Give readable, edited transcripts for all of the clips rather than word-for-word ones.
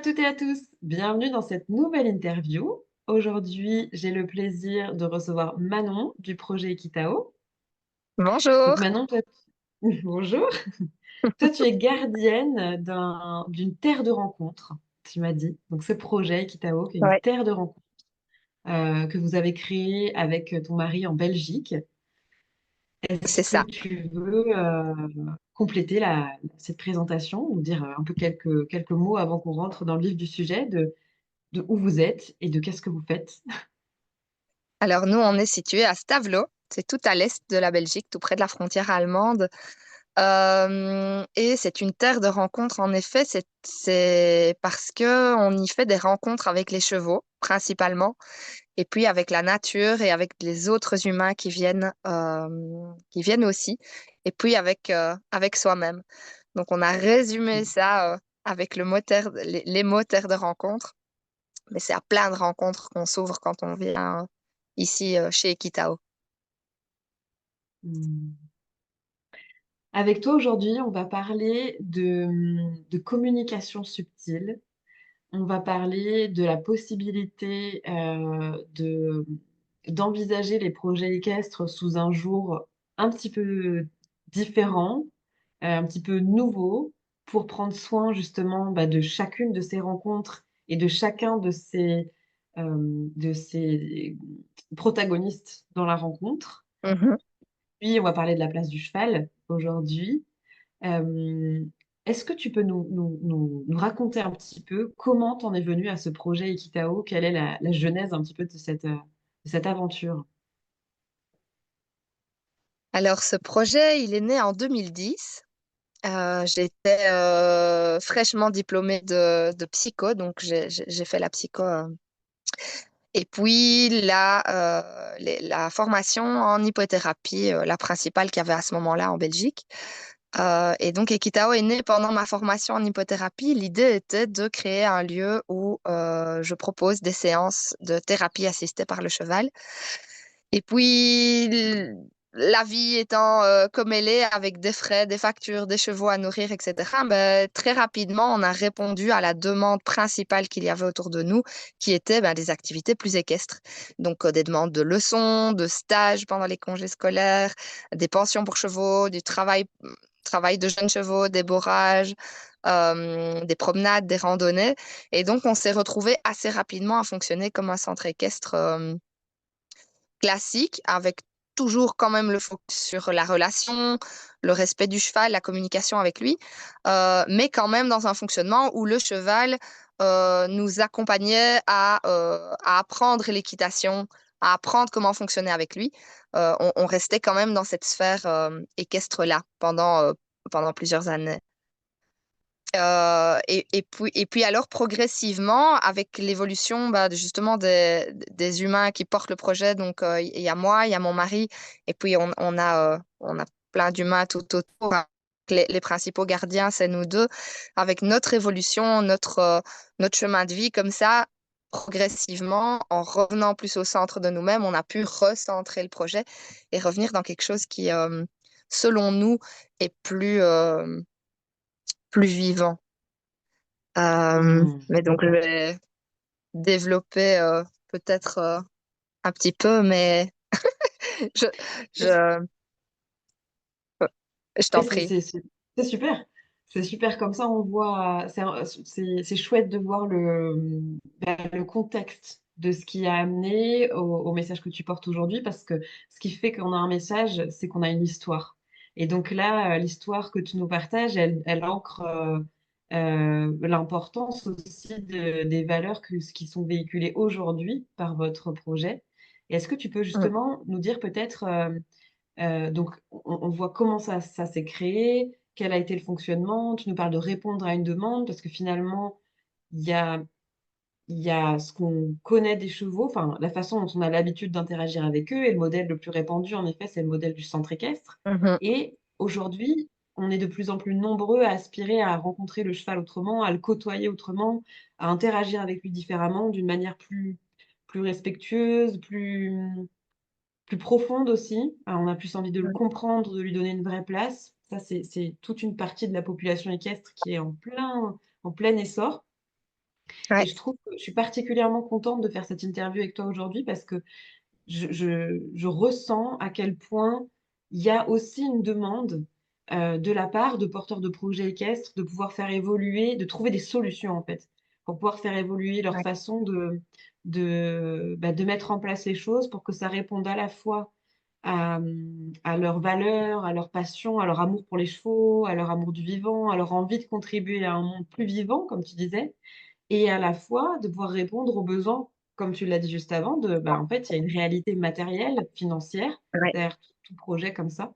toutes et à tous, bienvenue dans cette nouvelle interview. Aujourd'hui, j'ai le plaisir de recevoir Manon du projet Equitao. Donc Bonjour. Manon, toi, bonjour. Toi, tu es gardienne d'une terre de rencontre, tu m'as dit. Donc ce projet Equitao, qui est une Ouais, terre de rencontre que vous avez créée avec ton mari en Belgique. Est-ce c'est que ça. tu veux compléter cette présentation ou dire un peu quelques mots avant qu'on rentre dans le vif du sujet de où vous êtes et de qu'est-ce que vous faites? Alors nous, on est situé à Stavelot. C'est tout à l'est de la Belgique, tout près de la frontière allemande. Et c'est une terre de rencontre. En effet, c'est parce que on y fait des rencontres avec les chevaux, principalement, et puis avec la nature et avec les autres humains qui viennent aussi, et puis avec soi-même. Donc on a résumé ça avec les mots terre de rencontre. Mais c'est à plein de rencontres qu'on s'ouvre quand on vient ici chez Equitao. Hmm. Avec toi aujourd'hui, on va parler de communication subtile. On va parler de la possibilité d'envisager les projets équestres sous un jour un petit peu différent, un petit peu nouveau, pour prendre soin justement de chacune de ces rencontres et de chacun de ces protagonistes dans la rencontre. Mhm. Puis, on va parler de la place du cheval aujourd'hui. Euh, Est-ce que tu peux nous raconter un petit peu comment t'en es venu à ce projet Equitao? Quelle est la genèse un petit peu de cette aventure? Alors, ce projet, il est né en 2010. J'étais fraîchement diplômée de psycho, donc j'ai fait la psycho. Et puis, la formation en hypothérapie, la principale qu'il y avait à ce moment-là en Belgique. Et donc, Equitao est né pendant ma formation en hypothérapie. L'idée était de créer un lieu où je propose des séances de thérapie assistée par le cheval. Et puis, la vie étant comme elle est, avec des frais, des factures, des chevaux à nourrir, etc., ben, très rapidement, on a répondu à la demande principale qu'il y avait autour de nous, qui était ben, des activités plus équestres. Donc, des demandes de leçons, de stages pendant les congés scolaires, des pensions pour chevaux, du travail de jeunes chevaux, des bourrages, des promenades, des randonnées. Et donc, on s'est retrouvé assez rapidement à fonctionner comme un centre équestre classique, avec toujours quand même le focus sur la relation, le respect du cheval, la communication avec lui, mais quand même dans un fonctionnement où le cheval nous accompagnait à apprendre l'équitation, à apprendre comment fonctionner avec lui. On restait quand même dans cette sphère équestre-là pendant plusieurs années. Et puis alors progressivement, avec l'évolution bah, justement des humains qui portent le projet, donc il y a moi, il y a mon mari, et puis on a plein d'humains tout autour. Les principaux gardiens, c'est nous deux. Avec notre évolution, notre chemin de vie, comme ça, progressivement, en revenant plus au centre de nous-mêmes, on a pu recentrer le projet et revenir dans quelque chose qui, selon nous, est plus vivant. Hmm. Mais donc, je vais développer peut-être un petit peu, mais je, je, je Ouais, t'en prie. c'est super. C'est super comme ça, on voit, c'est chouette de voir le contexte de ce qui a amené au message que tu portes aujourd'hui, parce que ce qui fait qu'on a un message, c'est qu'on a une histoire. Et donc là, l'histoire que tu nous partages, elle ancre l'importance aussi des valeurs qui sont véhiculées aujourd'hui par votre projet. Et est-ce que tu peux Mm. justement nous dire peut-être donc, on voit comment ça s'est créé, quel a été le fonctionnement. Tu nous parles de répondre à une demande, parce que finalement, il y a, il y a ce qu'on connaît des chevaux, enfin, la façon dont on a l'habitude d'interagir avec eux, et le modèle le plus répandu, en effet, c'est le modèle du centre équestre. Mhm. Et aujourd'hui, on est de plus en plus nombreux à aspirer à rencontrer le cheval autrement, à le côtoyer autrement, à interagir avec lui différemment, d'une manière plus respectueuse, plus profonde aussi. On a plus envie de le comprendre, de lui donner une vraie place. Ça, c'est toute une partie de la population équestre qui est en plein essor. Et Ouais, je trouve que je suis particulièrement contente de faire cette interview avec toi aujourd'hui parce que je ressens à quel point il y a aussi une demande de la part de porteurs de projets équestres de pouvoir faire évoluer, de trouver des solutions en fait, pour pouvoir faire évoluer leur ouais, façon de mettre en place les choses pour que ça réponde à la fois à leurs valeurs, à leur passion, à leur amour pour les chevaux, à leur amour du vivant, à leur envie de contribuer à un monde plus vivant, comme tu disais, et à la fois de pouvoir répondre aux besoins, comme tu l'as dit juste avant, en fait, il y a une réalité matérielle, financière, ouais, derrière tout projet comme ça.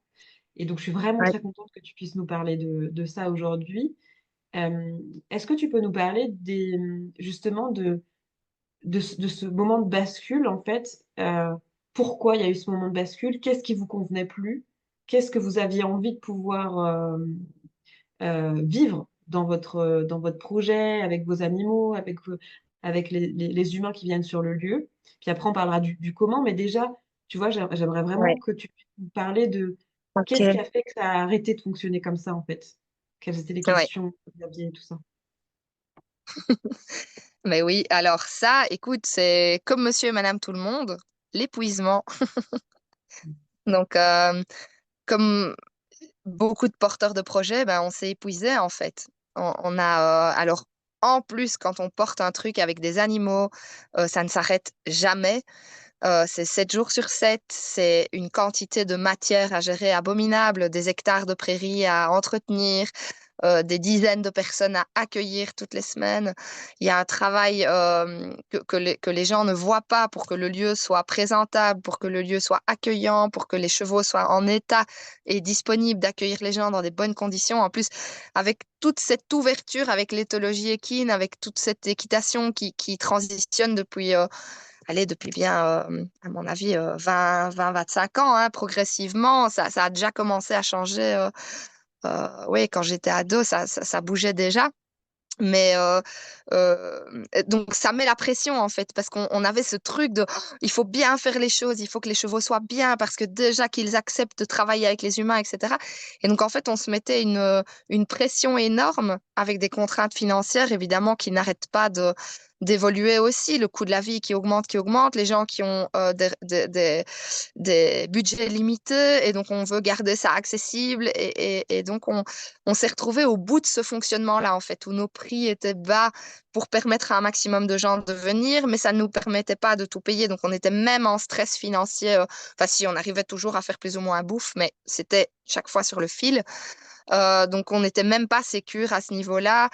Et donc, je suis vraiment ouais. très contente que tu puisses nous parler de ça aujourd'hui. Est-ce que tu peux nous parler justement de ce moment de bascule, en fait? Pourquoi il y a eu ce moment de bascule? Qu'est-ce qui vous convenait plus? Qu'est-ce que vous aviez envie de pouvoir vivre dans votre projet, avec vos animaux, avec les humains qui viennent sur le lieu. Puis après, on parlera du comment, mais déjà, tu vois, j'aimerais Ouais. vraiment que tu puisses nous parler de qu'est-ce qui Ok. a fait que ça a arrêté de fonctionner comme ça, en fait? Quelles étaient les Ouais. questions que vous aviez et tout ça? Mais oui, alors ça, écoute, c'est comme monsieur et madame tout le monde, l'épuisement. Donc, comme beaucoup de porteurs de projets, ben, on s'est épuisé en fait. On a, alors, en plus, quand on porte un truc avec des animaux, ça ne s'arrête jamais. C'est 7 jours sur 7, c'est une quantité de matière à gérer abominable, des hectares de prairies à entretenir, des dizaines de personnes à accueillir toutes les semaines. Il y a un travail que les gens ne voient pas pour que le lieu soit présentable, pour que le lieu soit accueillant, pour que les chevaux soient en état et disponibles d'accueillir les gens dans des bonnes conditions. En plus, avec toute cette ouverture, avec l'éthologie équine, avec toute cette équitation qui transitionne depuis allez, depuis bien, à mon avis, 25 ans, hein, progressivement. Ça a déjà commencé à changer. Oui, quand j'étais ado, ça bougeait déjà. Mais donc ça met la pression en fait parce qu'on avait ce truc de il faut bien faire les choses, il faut que les chevaux soient bien parce que déjà qu'ils acceptent de travailler avec les humains, etc. Et donc en fait on se mettait une pression énorme avec des contraintes financières évidemment qui n'arrêtent pas de d'évoluer aussi, le coût de la vie qui augmente, les gens qui ont des budgets limités et donc on veut garder ça accessible et donc on s'est retrouvé au bout de ce fonctionnement-là, en fait, où nos prix étaient bas pour permettre à un maximum de gens de venir, mais ça ne nous permettait pas de tout payer. Donc, on était même en stress financier. Enfin, si, on arrivait toujours à faire plus ou moins un bouffe, mais c'était chaque fois sur le fil. Donc, on n'était même pas sécure à ce niveau-là.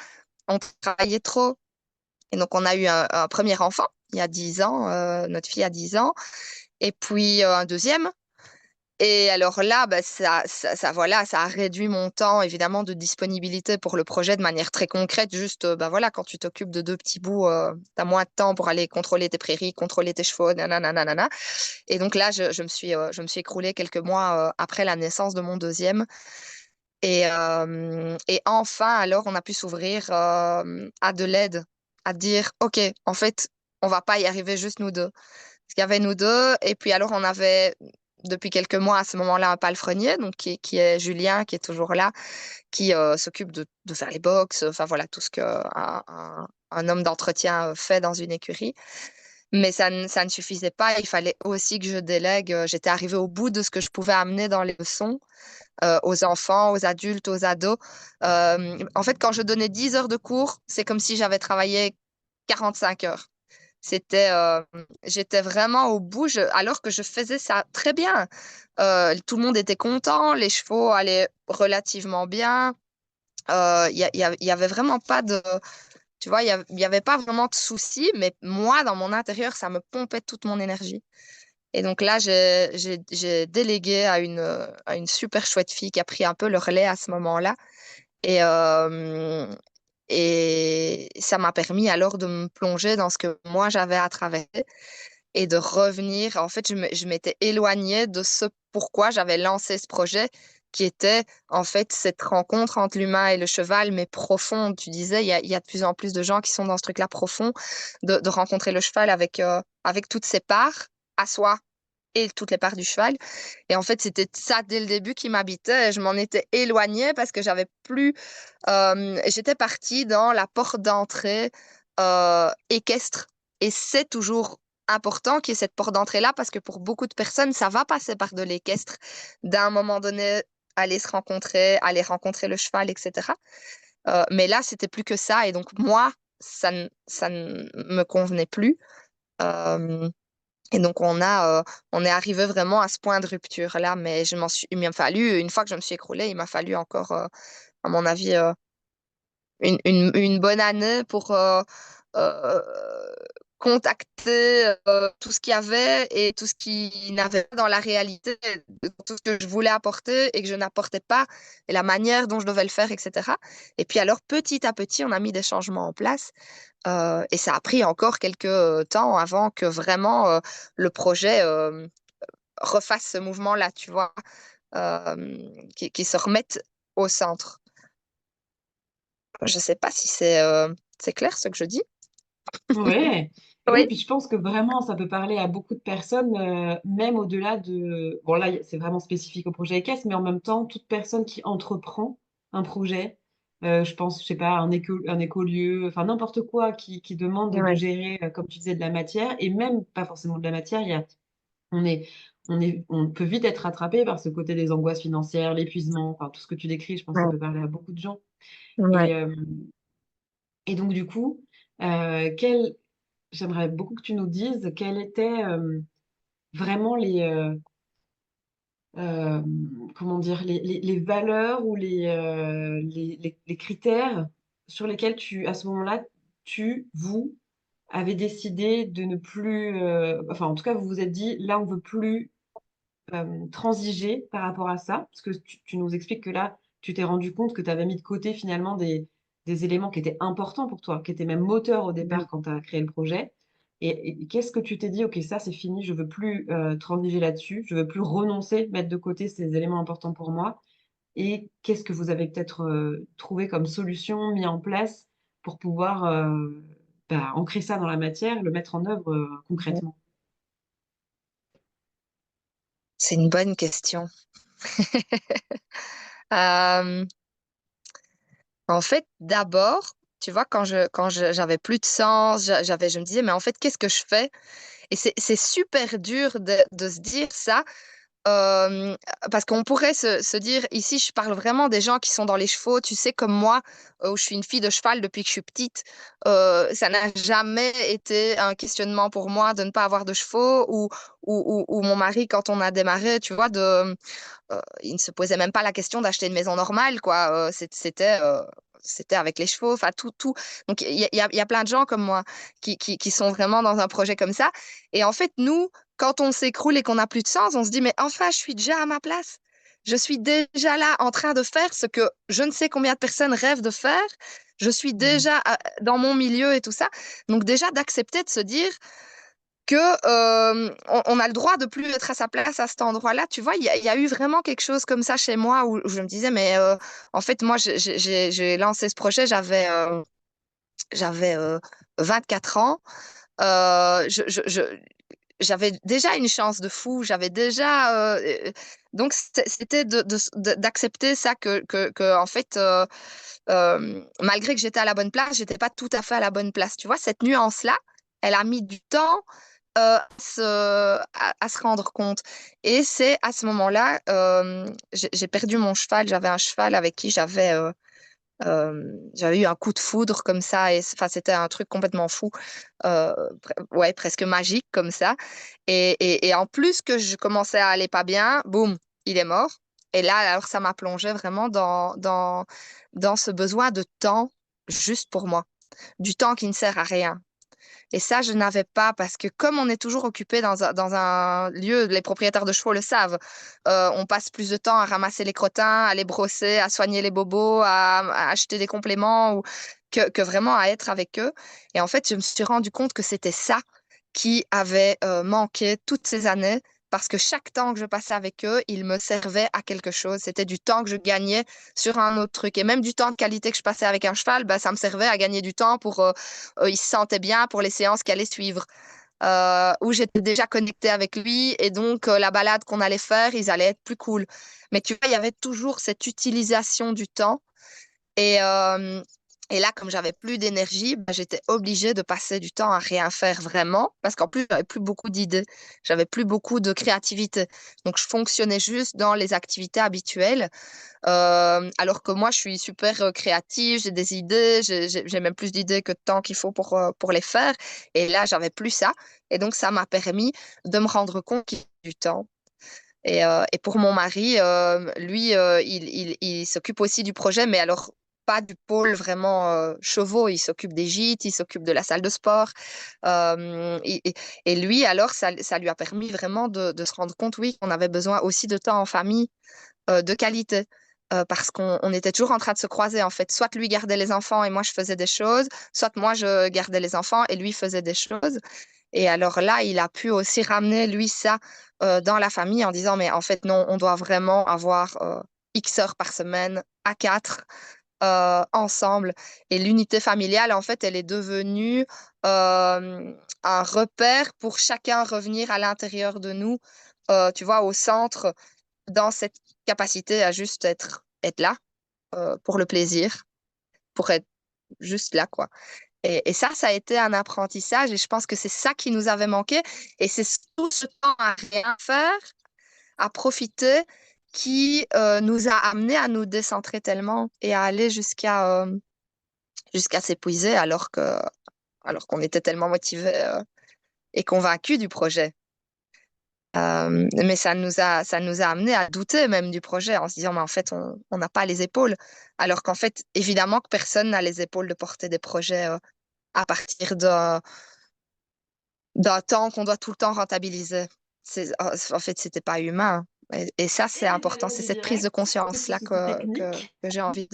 On travaillait trop. Et donc, on a eu un premier enfant il y a 10 ans, notre fille a 10 ans, et puis un deuxième. Et alors là, bah, voilà, ça a réduit mon temps, évidemment, de disponibilité pour le projet de manière très concrète. Juste, bah, voilà, quand tu t'occupes de deux petits bouts, tu as moins de temps pour aller contrôler tes prairies, contrôler tes chevaux, nanana, nanana. Et donc là, je me suis écroulée quelques mois après la naissance de mon deuxième. Et enfin, alors, on a pu s'ouvrir à de l'aide, à dire, OK, en fait, on va pas y arriver juste nous deux. Parce qu'il y avait nous deux, et puis alors on avait depuis quelques mois à ce moment-là un palefrenier, donc qui est Julien, qui est toujours là, qui s'occupe de faire les box, enfin voilà, tout ce un homme d'entretien fait dans une écurie. Mais ça ne suffisait pas, il fallait aussi que je délègue. J'étais arrivée au bout de ce que je pouvais amener dans les leçons aux enfants, aux adultes, aux ados. En fait, quand je donnais 10 heures de cours, c'est comme si j'avais travaillé 45 heures. C'était, j'étais vraiment au bout, alors que je faisais ça très bien. Tout le monde était content, les chevaux allaient relativement bien. Il y avait vraiment pas de, tu vois, il y avait pas vraiment de soucis, mais moi, dans mon intérieur, ça me pompait toute mon énergie. Et donc là, j'ai délégué à une super chouette fille qui a pris un peu le relais à ce moment-là. Et, et ça m'a permis alors de me plonger dans ce que moi j'avais à travers et de revenir. En fait, je m'étais éloignée de ce pourquoi j'avais lancé ce projet, qui était en fait cette rencontre entre l'humain et le cheval, mais profonde. Tu disais, il y a de plus en plus de gens qui sont dans ce truc-là profond, de rencontrer le cheval avec toutes ses parts à soi et toutes les parts du cheval. Et en fait, c'était ça dès le début qui m'habitait. Je m'en étais éloignée parce que j'avais plus. J'étais partie dans la porte d'entrée équestre. Et c'est toujours important qu'il y ait cette porte d'entrée-là parce que pour beaucoup de personnes, ça va passer par de l'équestre. D'un moment donné, aller se rencontrer, aller rencontrer le cheval, etc. Mais là, c'était plus que ça. Et donc, moi, ça ne me convenait plus. Euh, et donc, on est arrivé vraiment à ce point de rupture-là. Mais il m'a fallu, une fois que je me suis écroulée, il m'a fallu encore, à mon avis, une bonne année pour euh, contacter tout ce qu'il y avait et tout ce qui n'avait pas dans la réalité, tout ce que je voulais apporter et que je n'apportais pas, et la manière dont je devais le faire, etc. Et puis alors, petit à petit, on a mis des changements en place. Et ça a pris encore quelques temps avant que vraiment le projet refasse ce mouvement-là, tu vois, qui se remette au centre. Je sais pas si c'est clair ce que je dis. Ouais. Et oui, Oui, puis je pense que vraiment, ça peut parler à beaucoup de personnes, même au-delà de... Bon, là, c'est vraiment spécifique au projet EQUESS, mais en même temps, toute personne qui entreprend un projet, je pense, je sais pas, un écolieu, enfin n'importe quoi qui demande de ouais, gérer, comme tu disais, de la matière, et même pas forcément de la matière, on est, on peut vite être rattrapé par ce côté des angoisses financières, l'épuisement, enfin tout ce que tu décris, je pense que ça ouais, peut parler à beaucoup de gens. ouais. Et, euh, et donc, du coup, euh, quel, j'aimerais beaucoup que tu nous dises quels étaient vraiment euh, comment dire, les valeurs ou les critères sur lesquels à ce moment-là, vous, avez décidé de ne plus, enfin, en tout cas, vous vous êtes dit, là, on veut plus transiger par rapport à ça, parce que tu nous expliques que là, tu t'es rendu compte que tu avais mis de côté finalement des éléments qui étaient importants pour toi, qui étaient même moteurs au départ quand tu as créé le projet. Et qu'est-ce que tu t'es dit, ok, ça c'est fini, je veux plus transiger là-dessus, je veux plus renoncer, mettre de côté ces éléments importants pour moi. Et qu'est-ce que vous avez peut-être trouvé comme solution, mis en place pour pouvoir ancrer ça dans la matière, le mettre en œuvre concrètement? C'est une bonne question. Euh, En fait, d'abord, tu vois, j'avais plus de sens, je me disais, mais en fait, qu'est-ce que je fais? Et c'est super dur de se dire ça. Euh, Parce qu'on pourrait se dire, ici, je parle vraiment des gens qui sont dans les chevaux, tu sais, comme moi, où je suis une fille de cheval depuis que je suis petite. Ça n'a jamais été un questionnement pour moi de ne pas avoir de chevaux ou mon mari, quand on a démarré, tu vois, il ne se posait même pas la question d'acheter une maison normale, quoi. C'était avec les chevaux, enfin tout. Donc il y a plein de gens comme moi qui sont vraiment dans un projet comme ça. Et en fait, nous, quand on s'écroule et qu'on n'a plus de sens, on se dit, mais enfin, je suis déjà à ma place. Je suis déjà là en train de faire ce que je ne sais combien de personnes rêvent de faire. Je suis Mm. déjà dans mon milieu et tout ça. Donc déjà d'accepter de se dire que on a le droit de plus être à sa place à cet endroit-là. Tu vois, il y a eu vraiment quelque chose comme ça chez moi où je me disais, mais en fait, moi, j'ai lancé ce projet, j'avais 24 ans. J'avais déjà une chance de fou, j'avais déjà... donc, c'était d'accepter ça, en fait, malgré que j'étais à la bonne place, j'étais pas tout à fait à la bonne place. Tu vois, cette nuance-là, elle a mis du temps à se rendre compte. Et c'est à ce moment-là, j'ai perdu mon cheval. J'avais un cheval avec qui j'avais eu un coup de foudre comme ça. Et enfin, c'était un truc complètement fou, ouais, presque magique comme ça. Et en plus que je commençais à aller pas bien, boum, il est mort. Et là, alors, ça m'a plongé vraiment dans ce besoin de temps juste pour moi, du temps qui ne sert à rien. Et ça, je n'avais pas parce que comme on est toujours occupé dans un lieu, les propriétaires de chevaux le savent, on passe plus de temps à ramasser les crottins, à les brosser, à soigner les bobos, à acheter des compléments que vraiment à être avec eux. Et en fait, je me suis rendu compte que c'était ça qui avait manqué toutes ces années. Parce que chaque temps que je passais avec eux, il me servait à quelque chose. C'était du temps que je gagnais sur un autre truc. Et même du temps de qualité que je passais avec un cheval, bah, ça me servait à gagner du temps pour il se sentait bien pour les séances qui allaient suivre, où j'étais déjà connectée avec lui et donc la balade qu'on allait faire, ils allaient être plus cool. Mais tu vois, il y avait toujours cette utilisation du temps et Et là, comme j'avais plus d'énergie, bah, j'étais obligée de passer du temps à rien faire vraiment, parce qu'en plus, j'avais plus beaucoup d'idées, j'avais plus beaucoup de créativité. Donc, je fonctionnais juste dans les activités habituelles, alors que moi, je suis super créative, j'ai des idées, j'ai même plus d'idées que de temps qu'il faut pour les faire. Et là, j'avais plus ça. Et donc, ça m'a permis de me rendre compte qu'il y a du temps. Et pour mon mari, lui, il s'occupe aussi du projet, mais alors pas du pôle vraiment chevaux. Il s'occupe des gîtes, il s'occupe de la salle de sport. Et lui, alors, ça lui a permis vraiment de se rendre compte, oui, qu'on avait besoin aussi de temps en famille, de qualité. Parce qu'on était toujours en train de se croiser, en fait. Soit lui gardait les enfants et moi je faisais des choses, soit moi je gardais les enfants et lui faisait des choses. Et alors là, il a pu aussi ramener, lui, ça dans la famille en disant, mais en fait, non, on doit vraiment avoir X heures par semaine à quatre ensemble. Et l'unité familiale, en fait, elle est devenue un repère pour chacun revenir à l'intérieur de nous, tu vois, au centre, dans cette capacité à juste être là pour le plaisir, pour être juste là, quoi. Et ça a été un apprentissage et je pense que c'est ça qui nous avait manqué. Et c'est tout ce temps à rien faire, à profiter, qui nous a amené à nous décentrer tellement et à aller jusqu'à s'épuiser alors qu'on était tellement motivés et convaincus du projet. Mais ça nous a amené à douter même du projet en se disant, mais en fait, on n'a pas les épaules. Alors qu'en fait, évidemment que personne n'a les épaules de porter des projets à partir d'un temps qu'on doit tout le temps rentabiliser. En fait, c'était pas humain. Et ça, c'est Et les important. aléas C'est du cette prise de direct, toutes ces conscience-là soucis que techniques. j'ai envie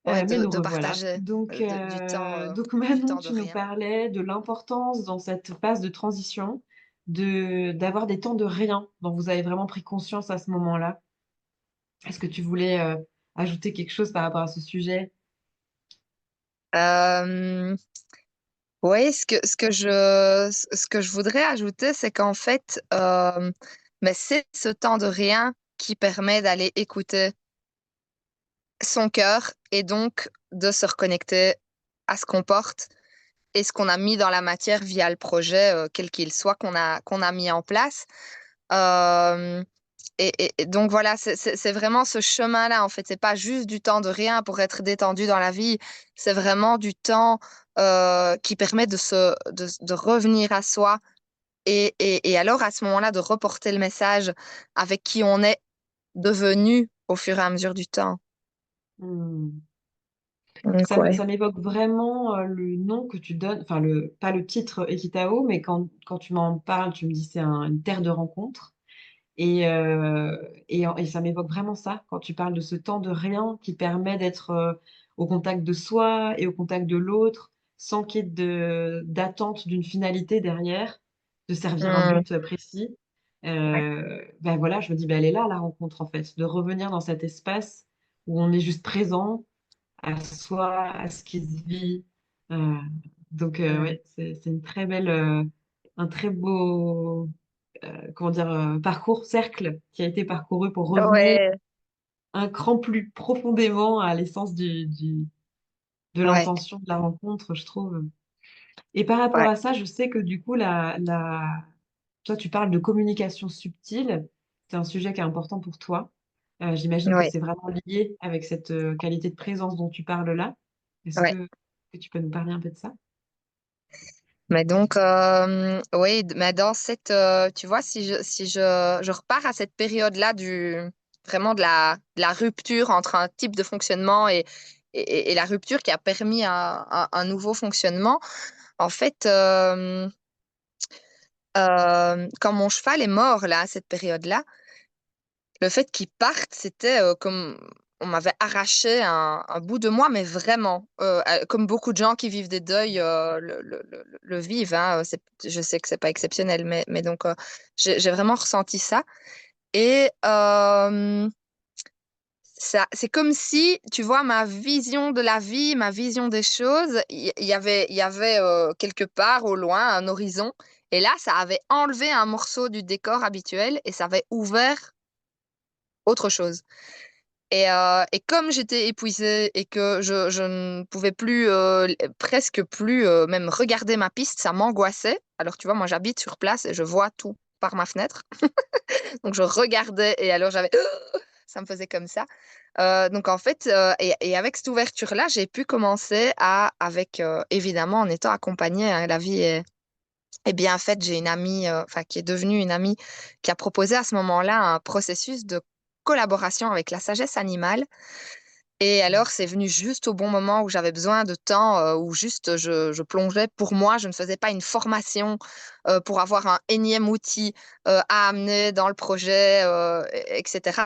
ouais, Mais nous de revoilà. partager Donc, donc du maintenant, temps de tu nous rien. parlais de l'importance dans cette phase de transition d'avoir des temps de rien dont vous avez vraiment pris conscience à ce moment-là. Est-ce que tu voulais ajouter quelque chose par rapport à ce sujet? Euh, oui, ce que je voudrais ajouter, c'est qu'en fait, mais c'est ce temps de rien qui permet d'aller écouter son cœur et donc de se reconnecter à ce qu'on porte et ce qu'on a mis dans la matière via le projet, quel qu'il soit, qu'on a mis en place. Euh, et donc voilà, c'est vraiment ce chemin-là, en fait. C'est pas juste du temps de rien pour être détendu dans la vie, c'est vraiment du temps qui permet de revenir à soi et alors à ce moment-là de reporter le message avec qui on est devenu au fur et à mesure du temps. Hmm. Donc Ça, ouais, ça m'évoque vraiment le nom que tu donnes, enfin pas le titre Ekitao, mais quand tu m'en parles, tu me dis c'est une terre de rencontre. Et ça m'évoque vraiment ça, quand tu parles de ce temps de rien qui permet d'être au contact de soi et au contact de l'autre, sans qu'il y ait d'attente d'une finalité derrière, de servir un Mm, but précis. ouais. Ben voilà, je me dis, ben elle est là, la rencontre, en fait, de revenir dans cet espace où on est juste présent à soi, à ce qui se vit. Euh, donc, Mm. ouais, c'est une très belle, un très beau comment dire, parcours, cercle qui a été parcouru pour revenir Ouais, un cran plus profondément à l'essence de ouais, l'intention de la rencontre, je trouve. Et par rapport ouais, à ça, je sais que du coup, toi, tu parles de communication subtile. C'est un sujet qui est important pour toi. J'imagine que ouais, c'est vraiment lié avec cette qualité de présence dont tu parles là. Est-ce ouais. que tu peux nous parler un peu de ça? Mais donc, oui, mais dans tu vois, si je repars à cette période-là vraiment de la rupture entre un type de fonctionnement et la rupture qui a permis un nouveau fonctionnement, en fait, quand mon cheval est mort, là, à cette période-là, le fait qu'il parte, c'était comme on m'avait arraché un bout de moi, mais vraiment, comme beaucoup de gens qui vivent des deuils le vivent, hein, je sais que c'est pas exceptionnel, mais donc j'ai vraiment ressenti ça. Et c'est comme si, tu vois, ma vision de la vie, ma vision des choses, il y avait quelque part au loin un horizon. Et là, ça avait enlevé un morceau du décor habituel et ça avait ouvert autre chose. Et comme j'étais épuisée et que je ne pouvais plus, presque plus même regarder ma piste, ça m'angoissait. Alors, tu vois, moi, j'habite sur place et je vois tout par ma fenêtre. Donc, je regardais et alors j'avais... Ça me faisait comme ça. Donc, en fait, et avec cette ouverture-là, j'ai pu commencer avec, évidemment, en étant accompagnée, hein, la vie est bien faite. J'ai une amie, enfin, qui est devenue une amie, qui a proposé à ce moment-là un processus de collaboration avec la sagesse animale. Et alors, c'est venu juste au bon moment où j'avais besoin de temps, où juste je plongeais pour moi. Je ne faisais pas une formation pour avoir un énième outil à amener dans le projet, etc.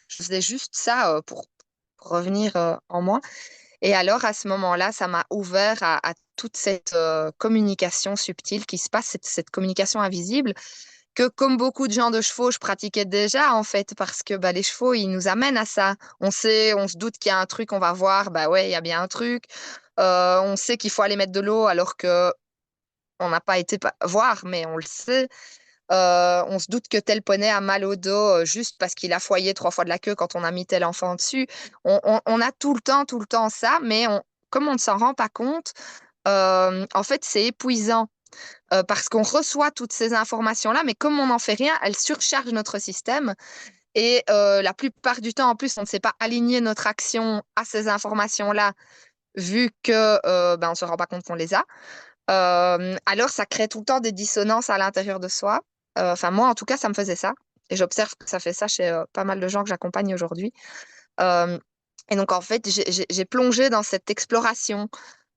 Je faisais juste ça pour revenir en moi. Et alors, à ce moment-là, ça m'a ouvert à toute cette communication subtile qui se passe, cette communication invisible que comme beaucoup de gens de chevaux, je pratiquais déjà en fait, parce que bah, les chevaux, ils nous amènent à ça. On sait, on se doute qu'il y a un truc, on va voir, bah ouais, il y a bien un truc. On sait qu'il faut aller mettre de l'eau alors que on n'a pas été voir, mais on le sait. On se doute que tel poney a mal au dos juste parce qu'il a foyé 3 fois de la queue quand on a mis tel enfant dessus. On a tout le temps ça, mais comme on ne s'en rend pas compte, en fait, c'est épuisant parce qu'on reçoit toutes ces informations-là, mais comme on n'en fait rien, elles surchargent notre système. Et la plupart du temps, en plus, on ne sait pas aligner notre action à ces informations-là, vu que ben, on ne se rend pas compte qu'on les a. Alors, ça crée tout le temps des dissonances à l'intérieur de soi. Enfin, moi, en tout cas, ça me faisait ça. Et j'observe que ça fait ça chez pas mal de gens que j'accompagne aujourd'hui. Euh, et donc, en fait, j'ai plongé dans cette exploration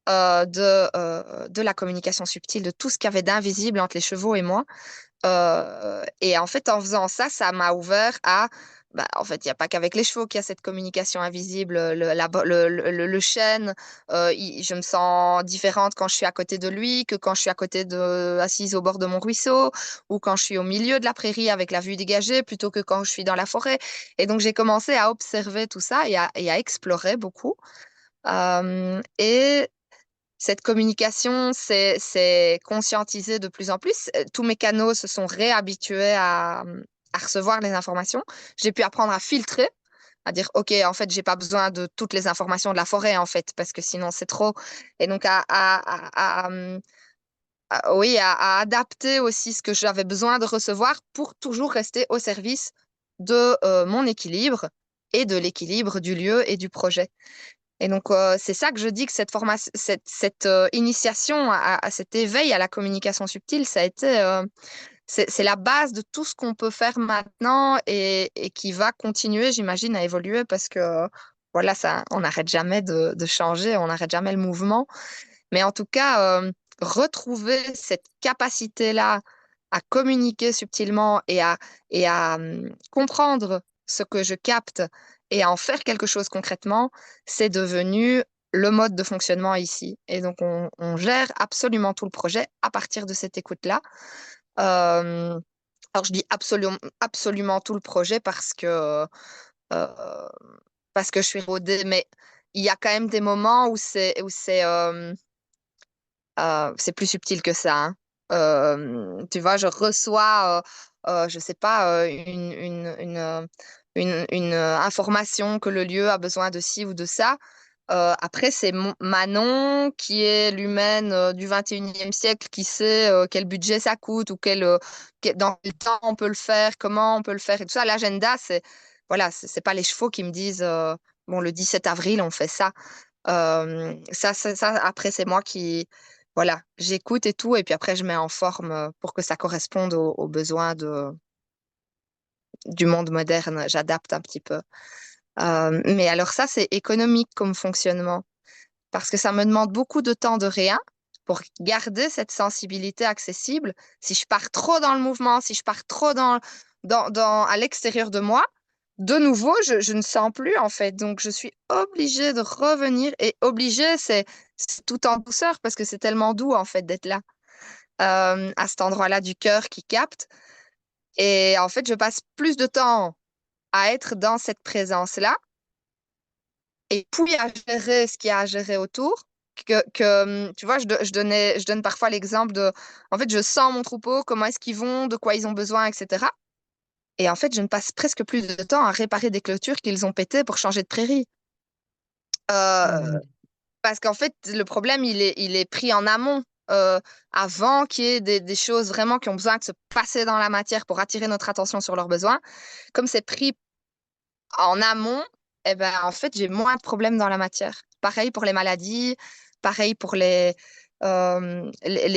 de la communication subtile, de tout ce qu'il y avait d'invisible entre les chevaux et moi. Et en fait, en faisant ça, ça m'a ouvert à... Bah, en fait, il n'y a pas qu'avec les chevaux qu'il y a cette communication invisible. Le chêne, je me sens différente quand je suis à côté de lui que quand je suis assise au bord de mon ruisseau ou quand je suis au milieu de la prairie avec la vue dégagée plutôt que quand je suis dans la forêt. Et donc, j'ai commencé à observer tout ça et à explorer beaucoup. Et cette communication s'est conscientisée de plus en plus. Tous mes canaux se sont réhabitués à recevoir les informations. J'ai pu apprendre à filtrer, à dire, OK, en fait, j'ai pas besoin de toutes les informations de la forêt, en fait, parce que sinon, c'est trop. Et donc, oui, à adapter aussi ce que j'avais besoin de recevoir pour toujours rester au service de mon équilibre et de l'équilibre du lieu et du projet. Et donc, c'est ça que je dis que cette formation, cette initiation à cet éveil à la communication subtile, ça a été, c'est la base de tout ce qu'on peut faire maintenant et qui va continuer, j'imagine, à évoluer parce que, voilà, ça, on n'arrête jamais de changer, on n'arrête jamais le mouvement. Mais en tout cas, retrouver cette capacité-là à communiquer subtilement et à comprendre ce que je capte et à en faire quelque chose concrètement, c'est devenu le mode de fonctionnement ici. Et donc, on gère absolument tout le projet à partir de cette écoute-là. Euh, alors, je dis absolument tout le projet euh, parce que je suis rodée, mais il y a quand même des moments où c'est plus subtil que ça, hein. Tu vois, je reçois, je sais pas, une information que le lieu a besoin de ci ou de ça. Après, c'est Manon, qui est l'humaine du 21e siècle, qui sait quel budget ça coûte ou dans quel temps on peut le faire, comment on peut le faire et tout ça. L'agenda, voilà, c'est pas les chevaux qui me disent, bon, le 17 avril, on fait ça. Après, c'est moi qui, voilà, j'écoute et tout, et puis après, je mets en forme pour que ça corresponde aux besoins du monde moderne. J'adapte un petit peu. Mais alors ça, c'est économique comme fonctionnement, parce que ça me demande beaucoup de temps de rien pour garder cette sensibilité accessible. Si je pars trop dans le mouvement, si je pars trop à l'extérieur de moi, de nouveau, je ne sens plus en fait. Donc, je suis obligée de revenir et obligée, c'est tout en douceur parce que c'est tellement doux en fait d'être là, à cet endroit-là du cœur qui capte. Et en fait, je passe plus de temps à être dans cette présence-là et puis à gérer ce qu'il y a à gérer autour. Tu vois, je donne parfois l'exemple de, en fait, je sens mon troupeau, comment est-ce qu'ils vont, de quoi ils ont besoin, etc. Et en fait, je ne passe presque plus de temps à réparer des clôtures qu'ils ont pétées pour changer de prairie. Euh, Hmm. Parce qu'en fait, le problème, il est pris en amont, avant qu'il y ait des choses vraiment qui ont besoin de se passer dans la matière pour attirer notre attention sur leurs besoins. Comme c'est pris en amont, eh ben, en fait, j'ai moins de problèmes dans la matière. Pareil pour les maladies, pareil pour les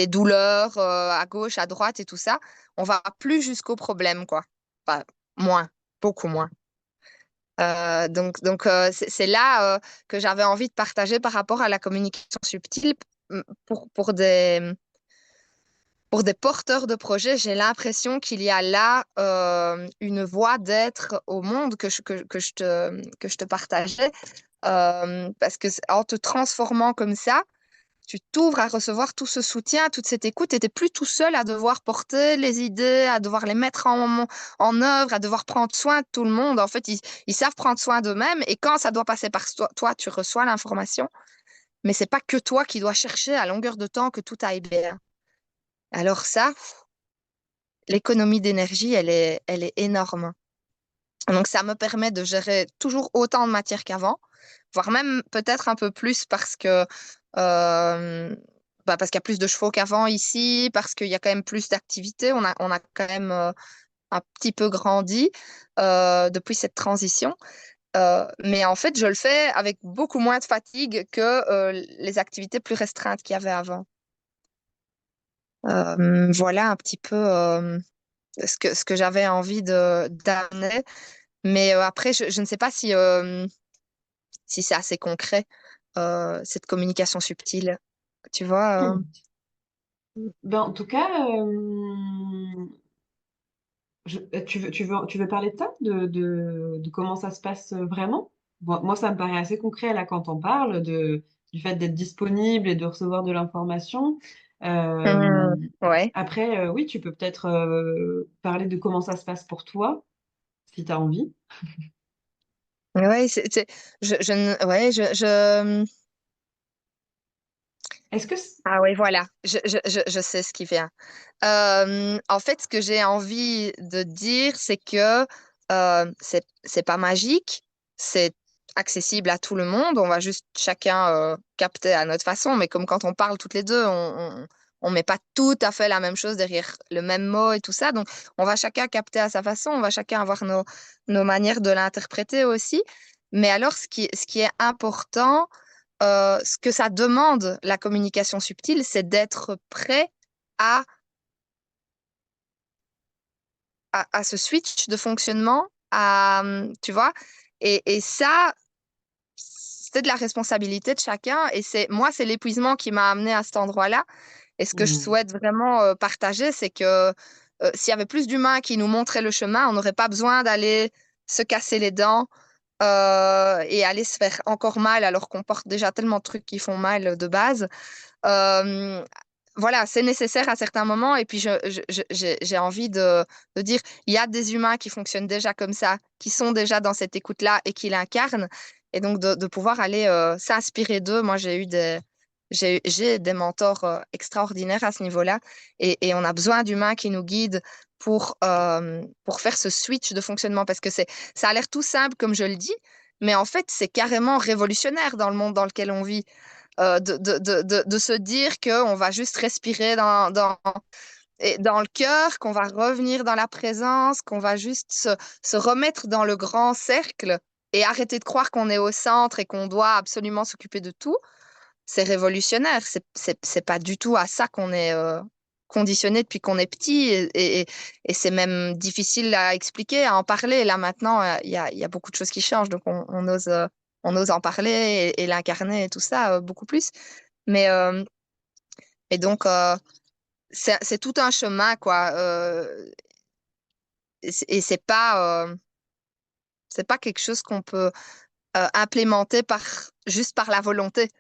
douleurs à gauche, à droite et tout ça. On va plus jusqu'au problème, quoi. Enfin, moins, beaucoup moins. Donc c'est là que j'avais envie de partager par rapport à la communication subtile pour pour des porteurs de projets. J'ai l'impression qu'il y a là une voie d'être au monde que je te partageais. Parce que en te transformant comme ça, tu t'ouvres à recevoir tout ce soutien, toute cette écoute, et t'es plus tout seul à devoir porter les idées, à devoir les mettre en œuvre, à devoir prendre soin de tout le monde. En fait, ils savent prendre soin d'eux-mêmes, et quand ça doit passer par toi, tu reçois l'information, mais c'est pas que toi qui dois chercher à longueur de temps que tout aille bien. Alors ça, l'économie d'énergie, elle est énorme. Donc ça me permet de gérer toujours autant de matière qu'avant, voire même peut-être un peu plus euh, parce qu'il y a plus de chevaux qu'avant ici, parce qu'il y a quand même plus d'activités. On a quand même un petit peu grandi depuis cette transition. Mais en fait, je le fais avec beaucoup moins de fatigue que les activités plus restreintes qu'il y avait avant. Voilà un petit peu ce que j'avais envie d'amener. Mais après, je ne sais pas si c'est assez concret, cette communication subtile. Tu vois, Ben, en tout cas, tu veux parler de ça, de comment ça se passe vraiment? Moi, ça me paraît assez concret là quand on parle du fait d'être disponible et de recevoir de l'information. Euh, ouais. Après, oui, tu peux peut-être parler de comment ça se passe pour toi, si tu as envie. Ouais, ouais, Est-ce que... ah ouais, voilà, je sais ce qui vient. En fait, ce que j'ai envie de dire, c'est que c'est pas magique, c'est accessible à tout le monde. On va juste chacun capter à notre façon, mais comme quand on parle toutes les deux, on met pas tout à fait la même chose derrière le même mot et tout ça. Donc, on va chacun capter à sa façon, on va chacun avoir nos manières de l'interpréter aussi. Mais alors, ce qui est important, ce que ça demande, la communication subtile, c'est d'être prêt à, à ce switch de fonctionnement, tu vois. Et ça, c'est de la responsabilité de chacun. Et c'est l'épuisement qui m'a amené à cet endroit-là. Et ce que je Hmm. souhaite vraiment partager, c'est que s'il y avait plus d'humains qui nous montraient le chemin, on n'aurait pas besoin d'aller se casser les dents et aller se faire encore mal alors qu'on porte déjà tellement de trucs qui font mal de base. Euh, voilà, c'est nécessaire à certains moments. Et puis, j'ai envie de dire, il y a des humains qui fonctionnent déjà comme ça, qui sont déjà dans cette écoute-là et qui l'incarnent. Et donc, de pouvoir aller s'inspirer d'eux. Moi, j'ai des mentors extraordinaires à ce niveau-là. Et on a besoin d'humains qui nous guident pour faire ce switch de fonctionnement. Parce que ça a l'air tout simple, comme je le dis, mais en fait, c'est carrément révolutionnaire dans le monde dans lequel on vit de se dire qu'on va juste respirer dans le cœur, qu'on va revenir dans la présence, qu'on va juste se remettre dans le grand cercle et arrêter de croire qu'on est au centre et qu'on doit absolument s'occuper de tout. C'est révolutionnaire. C'est pas du tout à ça qu'on est conditionné depuis qu'on est petit et c'est même difficile à expliquer, à en parler. Là maintenant, il y a beaucoup de choses qui changent, donc on ose en parler et l'incarner et tout ça beaucoup plus. Mais et donc c'est tout un chemin quoi. Et c'est pas quelque chose qu'on peut implémenter juste par la volonté.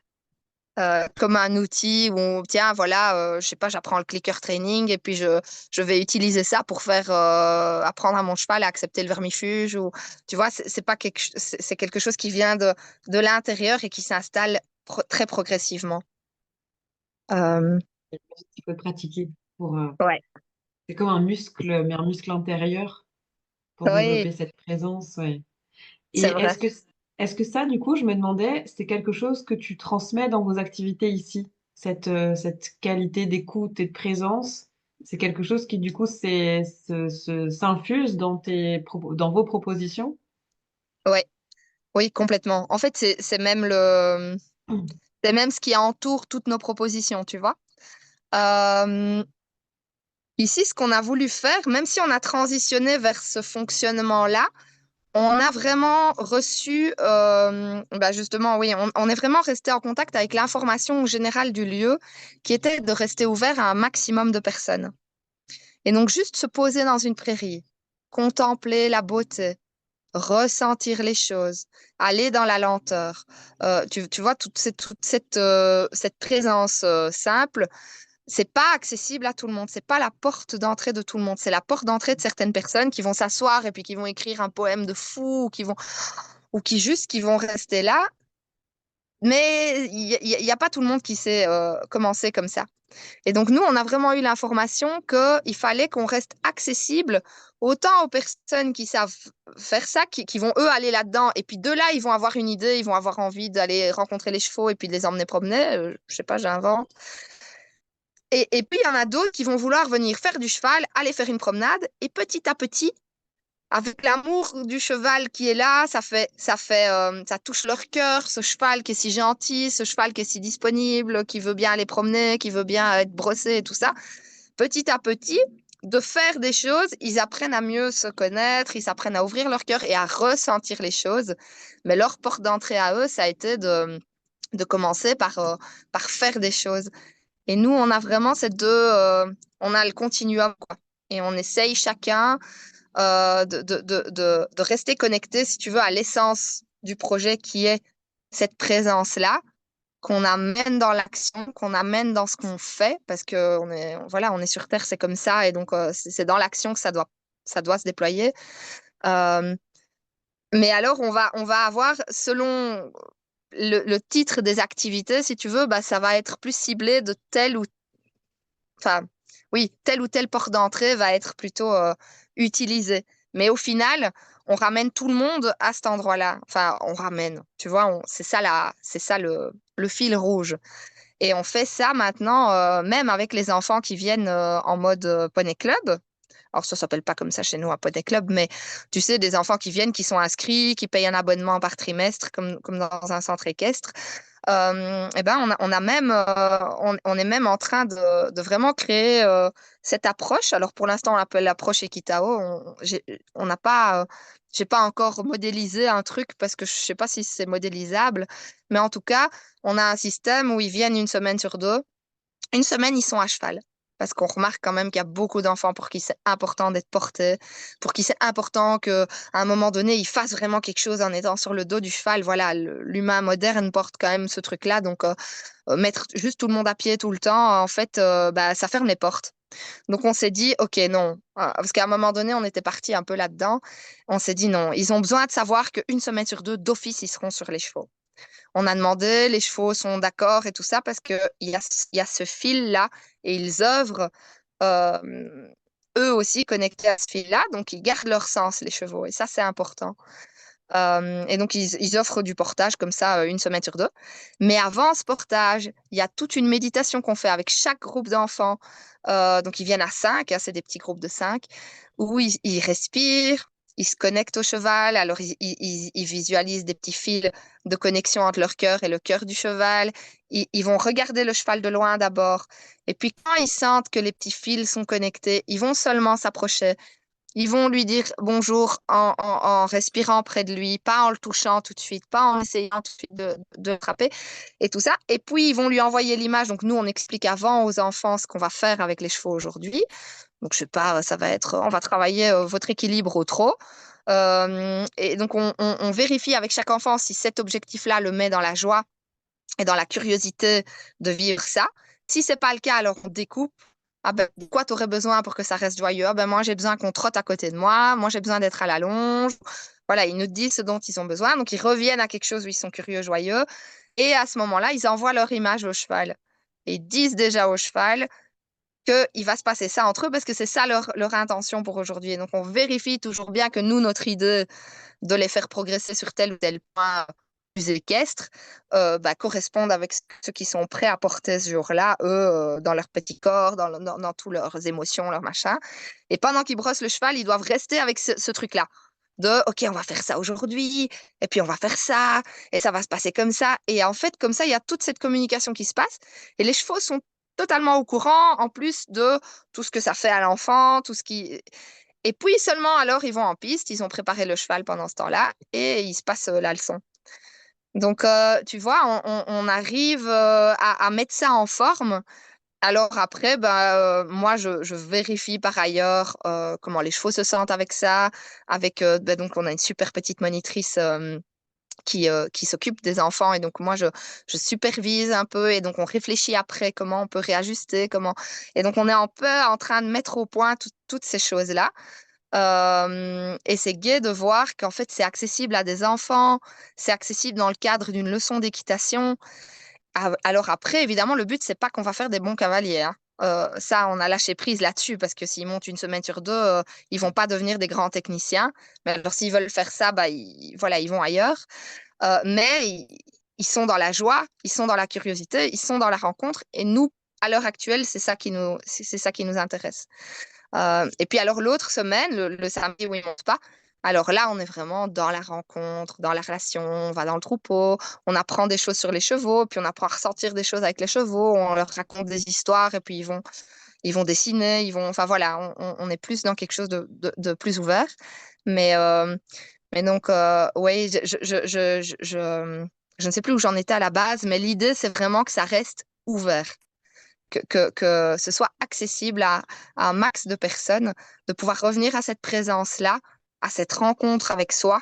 Comme un outil où, tiens, voilà, je sais pas, j'apprends le clicker training et puis je vais utiliser ça pour faire apprendre à mon cheval à accepter le vermifuge. Ou, tu vois, c'est pas c'est quelque chose qui vient de l'intérieur et qui s'installe très progressivement. Euh, Il faut pratiquer pour, ouais. c'est comme un muscle, mais un muscle intérieur. pour Oui, développer cette présence, ouais. c'est Et vrai. est-ce que ça, du coup, je me demandais, c'est quelque chose que tu transmets dans vos activités ici, cette qualité d'écoute et de présence, c'est quelque chose qui, du coup, s'infuse dans dans vos propositions? Ouais, oui, complètement. En fait, c'est même ce qui entoure toutes nos propositions, tu vois. Euh, Ici, ce qu'on a voulu faire, même si on a transitionné vers ce fonctionnement-là, on a vraiment reçu, bah justement, oui, on est vraiment resté en contact avec l'information générale du lieu, qui était de rester ouvert à un maximum de personnes. Et donc, juste se poser dans une prairie, contempler la beauté, ressentir les choses, aller dans la lenteur. Tu vois, cette présence simple, c'est pas accessible à tout le monde. C'est pas la porte d'entrée de tout le monde. C'est la porte d'entrée de certaines personnes qui vont s'asseoir et puis qui vont écrire un poème de fou ou qui vont rester là. Mais il y a pas tout le monde qui sait commencer comme ça. Et donc, nous, on a vraiment eu l'information qu'il fallait qu'on reste accessible autant aux personnes qui savent faire ça, qui vont eux aller là-dedans. Et puis de là, ils vont avoir une idée, ils vont avoir envie d'aller rencontrer les chevaux et puis de les emmener promener. Je sais pas, j'invente. Et puis, il y en a d'autres qui vont vouloir venir faire du cheval, aller faire une promenade. Et petit à petit, avec l'amour du cheval qui est là, ça touche leur cœur, ce cheval qui est si gentil, ce cheval qui est si disponible, qui veut bien aller promener, qui veut bien être brossé et tout ça. Petit à petit, de faire des choses, ils apprennent à mieux se connaître, ils apprennent à ouvrir leur cœur et à ressentir les choses. Mais leur porte d'entrée à eux, ça a été de commencer par faire des choses. Et nous, on a vraiment on a le continuum, quoi. Et on essaye chacun de rester connecté, si tu veux, à l'essence du projet qui est cette présence-là, qu'on amène dans l'action, qu'on amène dans ce qu'on fait, parce que voilà, on est sur Terre, c'est comme ça, et donc c'est dans l'action que ça doit se déployer. Euh, mais alors, on va avoir, selon le titre des activités, si tu veux, bah, ça va être plus ciblé de enfin, oui, tel ou tel port d'entrée va être plutôt utilisé. Mais au final, on ramène tout le monde à cet endroit-là. Enfin, on ramène, tu vois, c'est ça le fil rouge. Et on fait ça maintenant, même avec les enfants qui viennent en mode Poney Club. Alors, ça s'appelle pas comme ça chez nous à Poney Club, mais tu sais, des enfants qui viennent, qui sont inscrits, qui payent un abonnement par trimestre, comme dans un centre équestre. Eh ben, on est même en train de vraiment créer cette approche. Alors, pour l'instant, on l'appelle l'approche Equitao. On n'a pas, j'ai pas encore modélisé un truc parce que je sais pas si c'est modélisable, mais en tout cas, on a un système où ils viennent une semaine sur deux. Une semaine, ils sont à cheval. Parce qu'on remarque quand même qu'il y a beaucoup d'enfants pour qui c'est important d'être portés, pour qui c'est important qu'à un moment donné, ils fassent vraiment quelque chose en étant sur le dos du cheval. Voilà, l'humain moderne porte quand même ce truc-là. Donc, mettre juste tout le monde à pied tout le temps, en fait, bah, ça ferme les portes. Donc, on s'est dit, OK, non. Parce qu'à un moment donné, on était parti un peu là-dedans. On s'est dit, non, ils ont besoin de savoir qu'une semaine sur deux, d'office, ils seront sur les chevaux. On a demandé, les chevaux sont d'accord et tout ça parce il y a ce fil-là et ils œuvrent euh, eux aussi connectés à ce fil-là, donc ils gardent leur sens, les chevaux, et ça, c'est important. Et donc, ils offrent du portage comme ça une semaine sur deux. Mais avant ce portage, il y a toute une méditation qu'on fait avec chaque groupe d'enfants. Donc, ils viennent à cinq, hein, c'est des petits groupes de cinq, où ils respirent, ils se connectent au cheval. Alors, ils visualisent des petits fils de connexion entre leur cœur et le cœur du cheval. Ils vont regarder le cheval de loin d'abord. Et puis, quand ils sentent que les petits fils sont connectés, ils vont seulement s'approcher. Ils vont lui dire bonjour en respirant près de lui, pas en le touchant tout de suite, pas en essayant tout de suite de le frapper et tout ça. Et puis, ils vont lui envoyer l'image. Donc, nous, on explique avant aux enfants ce qu'on va faire avec les chevaux aujourd'hui. Donc, je sais pas, ça va être, on va travailler votre équilibre au trot. Et donc, on vérifie avec chaque enfant si cet objectif-là le met dans la joie et dans la curiosité de vivre ça. Si c'est pas le cas, alors on découpe. Ah ben, de quoi tu aurais besoin pour que ça reste joyeux? Ah ben, moi, j'ai besoin qu'on trotte à côté de moi. Moi, j'ai besoin d'être à la longe. Voilà, ils nous disent ce dont ils ont besoin. Donc, ils reviennent à quelque chose où ils sont curieux, joyeux. Et à ce moment-là, ils envoient leur image au cheval. Et ils disent déjà au cheval, qu'il va se passer ça entre eux parce que c'est ça leur intention pour aujourd'hui. Et donc, on vérifie toujours bien que nous, notre idée de les faire progresser sur tel ou tel point plus équestre correspondent avec ce qu'ils sont prêts à porter ce jour-là, eux, dans leur petit corps, dans toutes leurs émotions, leurs machins. Et pendant qu'ils brossent le cheval, ils doivent rester avec ce truc-là. De, OK, on va faire ça aujourd'hui, et puis on va faire ça, et ça va se passer comme ça. Et en fait, comme ça, il y a toute cette communication qui se passe, et les chevaux sont totalement au courant, en plus de tout ce que ça fait à l'enfant, tout ce qui... Et puis seulement alors, ils vont en piste, ils ont préparé le cheval pendant ce temps-là, et il se passe la leçon. Donc, tu vois, on arrive à mettre ça en forme. Alors après, moi, je vérifie par ailleurs comment les chevaux se sentent avec ça. Donc, on a une super petite monitrice qui s'occupe des enfants. Et donc, moi, je supervise un peu. Et donc, on réfléchit après comment on peut réajuster. Et donc, on est un peu en train de mettre au point toutes ces choses-là. Et c'est gai de voir qu'en fait, c'est accessible à des enfants, c'est accessible dans le cadre d'une leçon d'équitation. Alors après, évidemment, le but, c'est pas qu'on va faire des bons cavaliers, hein. Ça, on a lâché prise là-dessus parce que s'ils montent une semaine sur deux, ils vont pas devenir des grands techniciens. Mais alors, s'ils veulent faire ça, voilà, ils vont ailleurs. Mais ils sont dans la joie, ils sont dans la curiosité, ils sont dans la rencontre. Et nous, à l'heure actuelle, c'est ça qui nous intéresse. Et puis alors l'autre semaine, le samedi où ils ne montent pas, alors là, on est vraiment dans la rencontre, dans la relation, on va dans le troupeau, on apprend des choses sur les chevaux, puis on apprend à ressentir des choses avec les chevaux, on leur raconte des histoires, et puis ils vont dessiner, enfin voilà, on est plus dans quelque chose de plus ouvert. Mais, euh, mais donc, oui, je ne sais plus où j'en étais à la base, mais l'idée, c'est vraiment que ça reste ouvert, que ce soit accessible à un max de personnes, de pouvoir revenir à cette présence-là, à cette rencontre avec soi,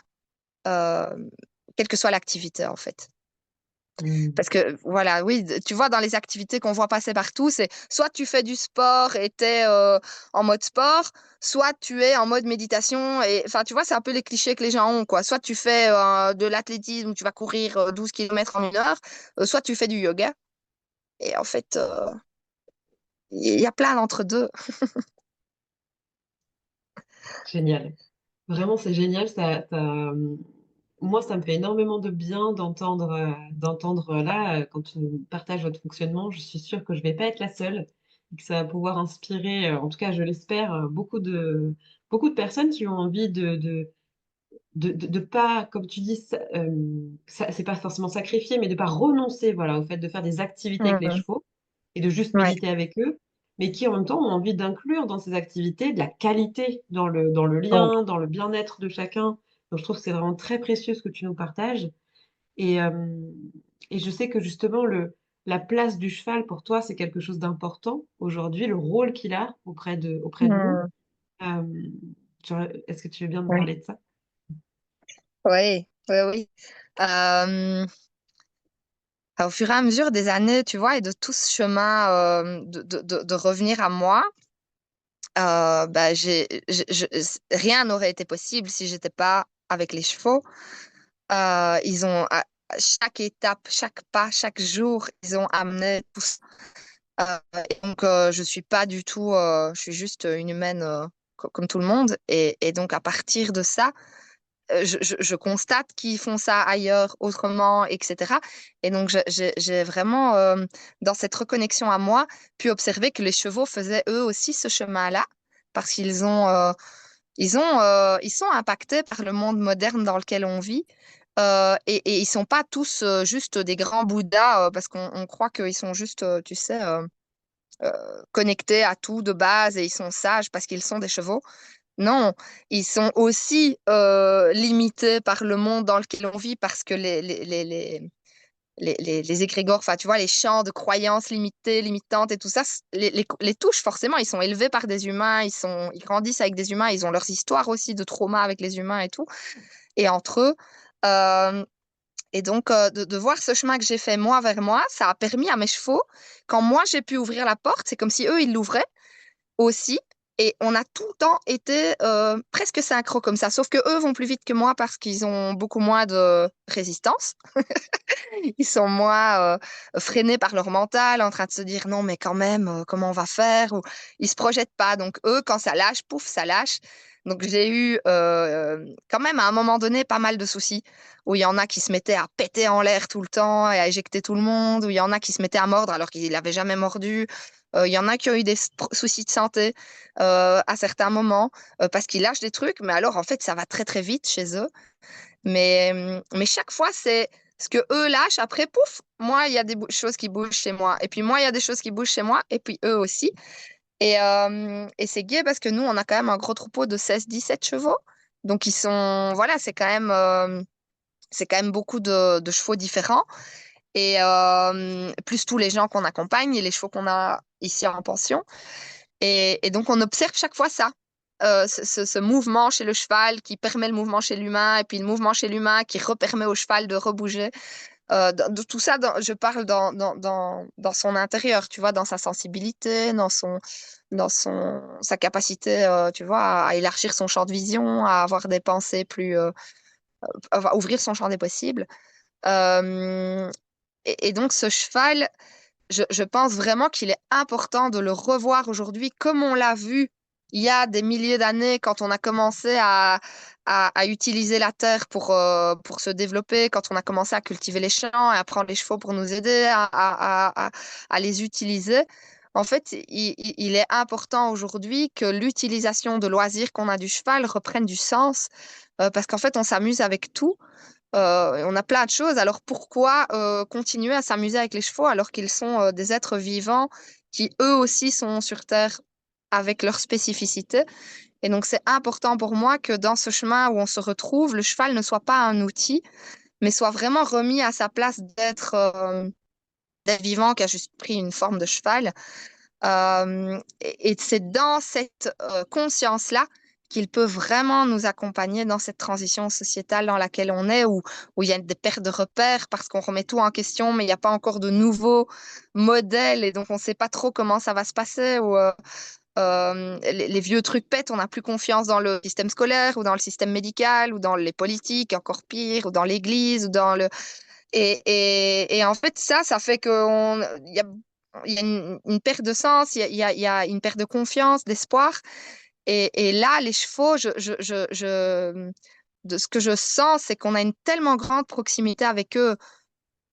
euh, quelle que soit l'activité en fait. Mm. Parce que voilà, oui, tu vois, dans les activités qu'on voit passer partout, c'est soit tu fais du sport et tu es en mode sport, soit tu es en mode méditation. Et enfin, tu vois, c'est un peu les clichés que les gens ont, quoi. Soit tu fais de l'athlétisme où tu vas courir 12 km en 1 heure, soit tu fais du yoga. Et en fait, il y a plein d'entre-deux. Génial. Vraiment, c'est génial. Moi, ça me fait énormément de bien d'entendre là, quand tu nous partages votre fonctionnement. Je suis sûre que je vais pas être la seule et que ça va pouvoir inspirer, en tout cas, je l'espère, beaucoup de personnes qui ont envie de pas, comme tu dis, c'est pas forcément sacrifier, mais de pas renoncer, voilà, au fait de faire des activités avec les Mhm. chevaux et de juste Ouais. méditer avec eux, mais qui en même temps ont envie d'inclure dans ces activités de la qualité dans le Donc, lien, dans le bien-être de chacun. Donc je trouve que c'est vraiment très précieux ce que tu nous partages. Et, euh, et je sais que justement, la place du cheval pour toi, c'est quelque chose d'important aujourd'hui, le rôle qu'il a auprès de nous. mhm. Euh, Est-ce que tu veux bien me Ouais. parler de ça? Oui, oui, oui. Euh, Au fur et à mesure des années, tu vois, et de tout ce chemin de revenir à moi, rien n'aurait été possible si j'étais pas avec les chevaux. Ils ont, à chaque étape, chaque pas, chaque jour, ils ont amené tout ça. Et donc, je suis pas du tout, je suis juste une humaine comme tout le monde. Et donc, à partir de ça, je constate qu'ils font ça ailleurs, autrement, etc. Et donc, j'ai vraiment, dans cette reconnexion à moi, pu observer que les chevaux faisaient eux aussi ce chemin-là, parce ils sont impactés par le monde moderne dans lequel on vit. Et ils sont pas tous juste des grands Bouddhas, parce qu'on croit qu'ils sont juste, tu sais, connectés à tout de base et ils sont sages parce qu'ils sont des chevaux. Non, ils sont aussi limités par le monde dans lequel on vit parce que les égrégores, enfin, tu vois, les champs de croyances limitées, limitantes et tout ça, les touchent forcément. Ils sont élevés par des humains, ils grandissent avec des humains, ils ont leurs histoires aussi de trauma avec les humains et tout, et entre eux. Euh, et donc, de voir ce chemin que j'ai fait moi vers moi, ça a permis à mes chevaux, quand moi j'ai pu ouvrir la porte, c'est comme si eux, ils l'ouvraient aussi. Et on a tout le temps été presque synchro comme ça, sauf que eux vont plus vite que moi parce qu'ils ont beaucoup moins de résistance. Ils sont moins freinés par leur mental, en train de se dire non, mais quand même, comment on va faire? Ou ils se projettent pas. Donc eux, quand ça lâche, pouf, ça lâche. Donc j'ai eu quand même à un moment donné pas mal de soucis où il y en a qui se mettaient à péter en l'air tout le temps et à éjecter tout le monde, où il y en a qui se mettaient à mordre alors qu'ils n'avaient jamais mordu. Il y en a qui ont eu des soucis de santé à certains moments parce qu'ils lâchent des trucs, mais alors en fait ça va très très vite chez eux. Mais chaque fois, c'est ce que eux lâchent. Après, pouf, moi, il y a des choses qui bougent chez moi. Et puis moi, il y a des choses qui bougent chez moi. Et puis eux aussi. Et c'est gai parce que nous, on a quand même un gros troupeau de 16-17 chevaux. Donc, ils sont, voilà, c'est quand même beaucoup de chevaux différents. Et plus tous les gens qu'on accompagne et les chevaux qu'on a ici en pension. Et donc, on observe chaque fois ça. Ce mouvement chez le cheval qui permet le mouvement chez l'humain, et puis le mouvement chez l'humain qui repermet au cheval de rebouger. De tout ça, je parle dans son intérieur, tu vois, dans sa sensibilité, sa capacité, tu vois, à élargir son champ de vision, à avoir des pensées à ouvrir son champ des possibles. Euh, et donc, ce cheval, je pense vraiment qu'il est important de le revoir aujourd'hui comme on l'a vu il y a des milliers d'années quand on a commencé à utiliser la terre pour se développer, quand on a commencé à cultiver les champs et à prendre les chevaux pour nous aider à les utiliser. En fait, il est important aujourd'hui que l'utilisation de loisirs qu'on a du cheval reprenne du sens parce qu'en fait, on s'amuse avec tout. On a plein de choses. Alors pourquoi continuer à s'amuser avec les chevaux alors qu'ils sont des êtres vivants qui eux aussi sont sur Terre avec leurs spécificités? Et donc c'est important pour moi que dans ce chemin où on se retrouve, le cheval ne soit pas un outil, mais soit vraiment remis à sa place d'être vivant qui a juste pris une forme de cheval. Et c'est dans cette conscience-là qu'il peut vraiment nous accompagner dans cette transition sociétale dans laquelle on est, où il y a des pertes de repères parce qu'on remet tout en question, mais il n'y a pas encore de nouveaux modèles et donc on ne sait pas trop comment ça va se passer. Les vieux trucs pètent, on n'a plus confiance dans le système scolaire ou dans le système médical ou dans les politiques, encore pire, ou dans l'église ou dans le et en fait, ça fait il y a une perte de sens, il y a une perte de confiance, d'espoir. Et là, les chevaux, de ce que je sens, c'est qu'on a une tellement grande proximité avec eux.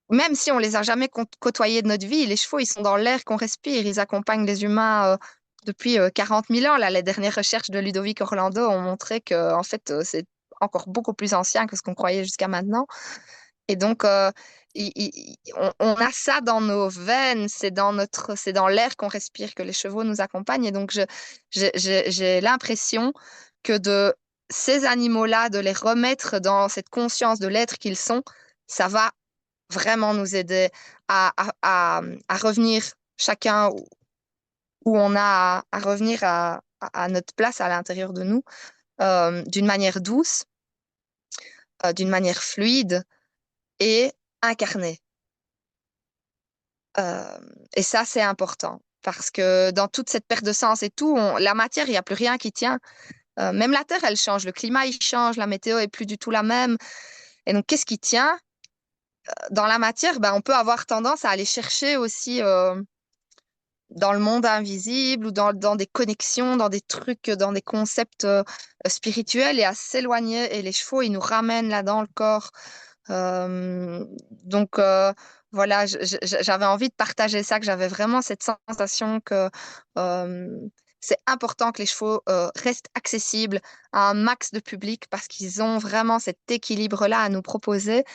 Même si on les a jamais côtoyés de notre vie, les chevaux, ils sont dans l'air qu'on respire. Ils accompagnent les humains depuis 40 000 ans. Là, les dernières recherches de Ludovic Orlando ont montré que, en fait, c'est encore beaucoup plus ancien que ce qu'on croyait jusqu'à maintenant. Et donc, on a ça dans nos veines, c'est dans l'air qu'on respire que les chevaux nous accompagnent. Et donc, j'ai l'impression que de ces animaux-là, de les remettre dans cette conscience de l'être qu'ils sont, ça va vraiment nous aider à revenir chacun où on a à revenir à notre place à l'intérieur de nous, d'une manière douce, d'une manière fluide et incarnée. Euh, et ça, c'est important parce que dans toute cette perte de sens et tout, la matière, il n'y a plus rien qui tient. Même la Terre, elle change, le climat, il change, la météo est plus du tout la même. Et donc, qu'est-ce qui tient? Dans la matière, ben, on peut avoir tendance à aller chercher aussi dans le monde invisible ou dans des connexions, dans des trucs, dans des concepts spirituels et à s'éloigner. Et les chevaux, ils nous ramènent là dans le corps. Donc voilà, j'avais envie de partager ça, que j'avais vraiment cette sensation que euh, c'est important que les chevaux restent accessibles à un max de public parce qu'ils ont vraiment cet équilibre-là à nous proposer.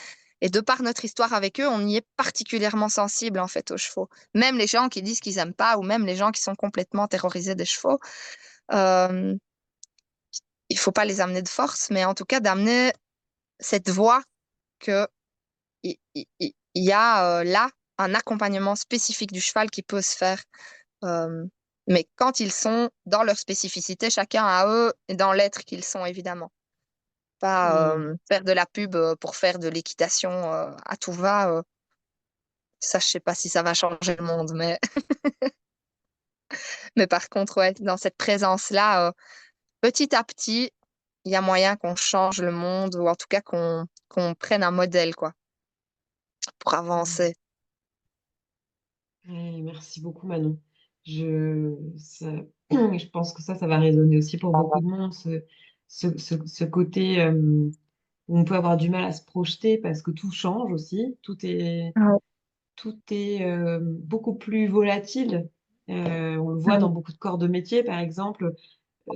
Et de par notre histoire avec eux, on y est particulièrement sensible en fait aux chevaux. Même les gens qui disent qu'ils aiment pas, ou même les gens qui sont complètement terrorisés des chevaux, euh, il faut pas les amener de force, mais en tout cas d'amener cette voix que il y a là un accompagnement spécifique du cheval qui peut se faire. Euh, mais quand ils sont dans leur spécificité, chacun à eux et dans l'être qu'ils sont, évidemment. Pas Hmm. faire de la pub pour faire de l'équitation à tout va. Ça, je sais pas si ça va changer le monde, mais Mais par contre, ouais, dans cette présence-là, petit à petit, il y a moyen qu'on change le monde ou en tout cas qu'on prenne un modèle, quoi, pour Mm. avancer. Ouais, merci beaucoup, Manon. Ça, je pense que ça va résonner aussi pour beaucoup de monde, ce côté où on peut avoir du mal à se projeter parce que tout change aussi, Ouais. tout est beaucoup plus volatile. On le voit Mm. dans beaucoup de corps de métier, par exemple,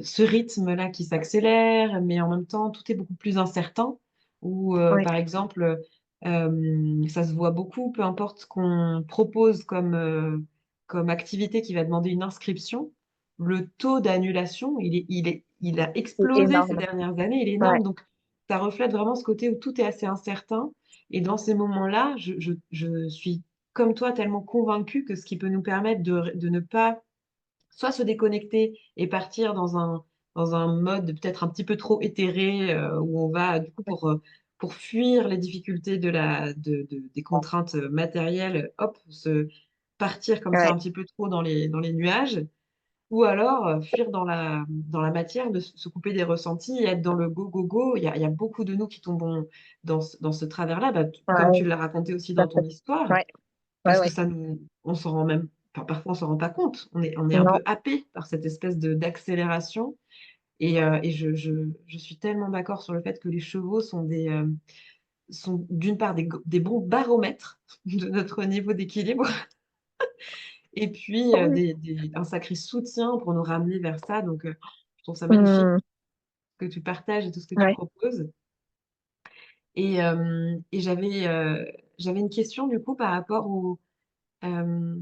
ce rythme-là qui s'accélère, mais en même temps, tout est beaucoup plus incertain. Ou, Ouais. par exemple, ça se voit beaucoup, peu importe ce qu'on propose comme activité qui va demander une inscription, le taux d'annulation, il a C'est explosé ces énorme. dernières années, il est Ouais. énorme. Donc, ça reflète vraiment ce côté où tout est assez incertain. Et dans ces moments-là, je suis comme toi tellement convaincue que ce qui peut nous permettre de ne pas soit se déconnecter et partir dans un mode peut-être un petit peu trop éthéré, où on va, du coup, pour fuir les difficultés des contraintes matérielles, hop, partir comme ça Ouais. un petit peu trop dans les nuages, ou alors fuir dans la matière, de se couper des ressentis et être dans le go, go, go. Il y a beaucoup de nous qui tombons dans ce travers-là, bah, comme Ouais. tu l'as raconté aussi Tout à dans ton fait. histoire, Ouais. Ouais, parce que ouais. ça nous, on s'en rend même, enfin, parfois on s'en rend pas compte. On est un Non. peu happé par cette espèce d'accélération. Et je suis tellement d'accord sur le fait que les chevaux sont d'une part des bons baromètres de notre niveau d'équilibre, et puis Oui. un sacré soutien pour nous ramener vers ça. Donc, je trouve ça magnifique Mm. que tu partages et tout ce que tu Ouais. proposes. Et j'avais une question du coup par rapport euh,